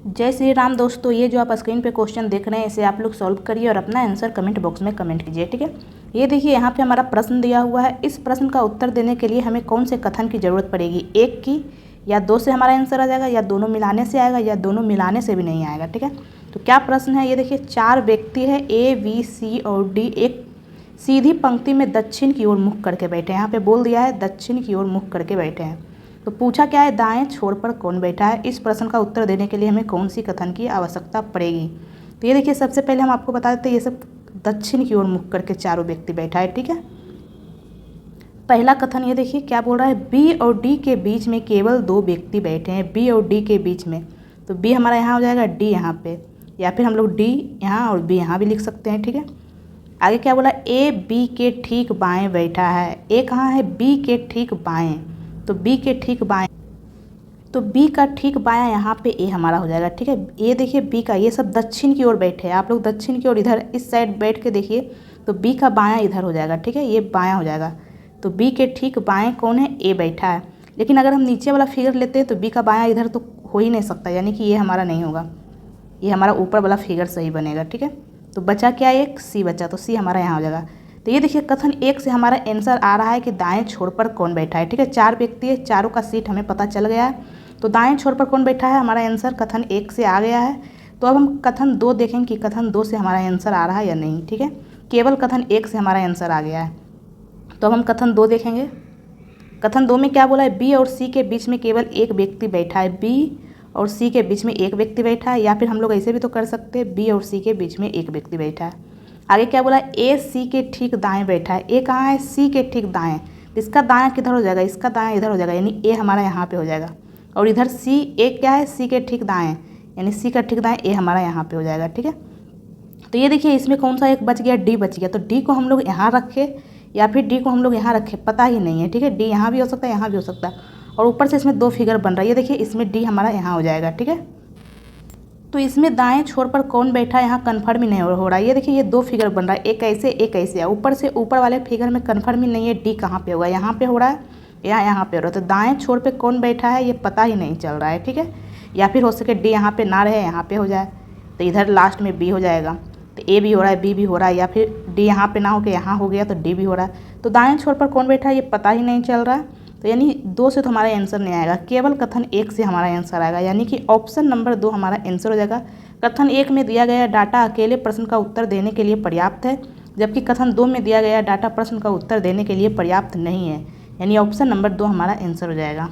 जय श्री राम दोस्तों, ये जो आप स्क्रीन पे क्वेश्चन देख रहे हैं इसे आप लोग सॉल्व करिए और अपना आंसर कमेंट बॉक्स में कमेंट कीजिए। ठीक है, ये देखिए यहाँ पे हमारा प्रश्न दिया हुआ है। इस प्रश्न का उत्तर देने के लिए हमें कौन से कथन की ज़रूरत पड़ेगी? एक की या दो से हमारा आंसर आ जाएगा, या दोनों मिलाने से आएगा, या दोनों मिलाने से भी नहीं आएगा। ठीक है, तो क्या प्रश्न है ये देखिए। 4 व्यक्ति है ए, बी, सी और डी एक सीधी पंक्ति में दक्षिण की ओर मुख करके बैठे हैं। यहाँ पे बोल दिया है दक्षिण की ओर मुख करके बैठे हैं। तो पूछा क्या है, दाएं छोर पर कौन बैठा है? इस प्रश्न का उत्तर देने के लिए हमें कौन सी कथन की आवश्यकता पड़ेगी? तो ये देखिए, सबसे पहले हम आपको बता देते हैं ये सब दक्षिण की ओर मुख करके चारों व्यक्ति बैठा है। ठीक है, पहला कथन ये देखिए क्या बोल रहा है, बी और डी के बीच में केवल 2 व्यक्ति बैठे हैं। बी और डी के बीच में, तो बी हमारा यहाँ हो जाएगा, डी यहाँ पे, या फिर हम लोग डी यहाँ और बी यहाँ भी लिख सकते हैं। ठीक है, आगे क्या बोला, ए बी के ठीक बाएं बैठा है। ए कहाँ है? बी के ठीक बाएं, तो बी के ठीक बाएं, तो बी का ठीक बायां यहाँ पे ए हमारा हो जाएगा। ठीक है, ये देखिए बी का, ये सब दक्षिण की ओर बैठे हैं। आप लोग दक्षिण की ओर इधर इस साइड बैठ के देखिए, तो बी का बायां इधर हो जाएगा। ठीक है, ये बायां हो जाएगा, तो बी के ठीक बाएं कौन है? ए बैठा है। लेकिन अगर हम नीचे वाला फिगर लेते हैं तो बी का बायां इधर तो हो ही नहीं सकता, यानी कि ये हमारा नहीं होगा, ये हमारा ऊपर वाला फिगर सही बनेगा। ठीक है, तो बचा क्या? एक सी बचा, तो सी हमारा यहाँ हो जाएगा। तो ये देखिए कथन 1 से हमारा आंसर आ रहा है कि दाएं छोर पर कौन बैठा है। ठीक है, 4 व्यक्ति है, चारों का सीट हमें पता चल गया है, तो दाएं छोर पर कौन बैठा है हमारा आंसर कथन 1 से आ गया है। तो अब हम कथन 2 देखेंगे कि कथन 2 से हमारा आंसर आ रहा है या नहीं। ठीक है, केवल कथन 1 से हमारा आंसर आ गया है, तो अब हम कथन 2 देखेंगे। कथन 2 में क्या बोला है, बी और सी के बीच में केवल एक व्यक्ति बैठा है। बी और सी के बीच में एक व्यक्ति बैठा है, या फिर हम लोग ऐसे भी तो कर सकते हैं, बी और सी के बीच में एक व्यक्ति बैठा है। आगे क्या बोला, ए सी के ठीक दाएं बैठा है। ए कहाँ है? सी के ठीक दाएं, इसका दायां किधर हो जाएगा? इसका दायां इधर हो जाएगा, यानी ए हमारा यहाँ पे हो जाएगा। और इधर सी, ए क्या है? सी के ठीक दाएं, यानी सी का ठीक दाएं ए हमारा यहाँ पे हो जाएगा। ठीक है, तो ये देखिए इसमें कौन सा एक बच गया? डी बच गया। तो डी को हम लोग यहाँ रखे या फिर डी को हम लोग यहाँ रखे, पता ही नहीं है। ठीक है, डी यहाँ भी हो सकता है, यहाँ भी हो सकता है, और ऊपर से इसमें 2 फिगर बन रहा है। ये देखिए इसमें डी हमारा यहाँ हो जाएगा। ठीक है, तो इसमें दाएं छोर पर कौन बैठा है यहाँ कन्फर्म ही नहीं हो रहा है। ये देखिए ये 2 फिगर बन रहा है, एक ऐसे एक ऐसे है। ऊपर से ऊपर वाले फिगर में कन्फर्म ही नहीं है डी कहाँ पे होगा, यहाँ पे हो रहा है या यहाँ पे हो रहा है। तो दाएं छोर पे कौन बैठा है ये पता ही नहीं चल रहा है। ठीक है, या फिर हो सके डी यहाँ पे ना रहे, यहाँ पे हो जाए, तो इधर लास्ट में बी हो जाएगा। तो ए भी हो रहा है, बी भी हो रहा है, या फिर डी यहाँ पे ना हो के यहाँ हो गया तो डी भी हो रहा है। तो दाएं छोर पर कौन बैठा है ये पता ही नहीं चल रहा है। तो यानी 2 से तो हमारा आंसर नहीं आएगा, केवल कथन 1 से हमारा आंसर आएगा, यानी कि ऑप्शन नंबर 2 हमारा आंसर हो जाएगा। कथन 1 में दिया गया डाटा अकेले प्रश्न का उत्तर देने के लिए पर्याप्त है, जबकि कथन 2 में दिया गया डाटा प्रश्न का उत्तर देने के लिए पर्याप्त नहीं है, यानी ऑप्शन नंबर 2 हमारा आंसर हो जाएगा।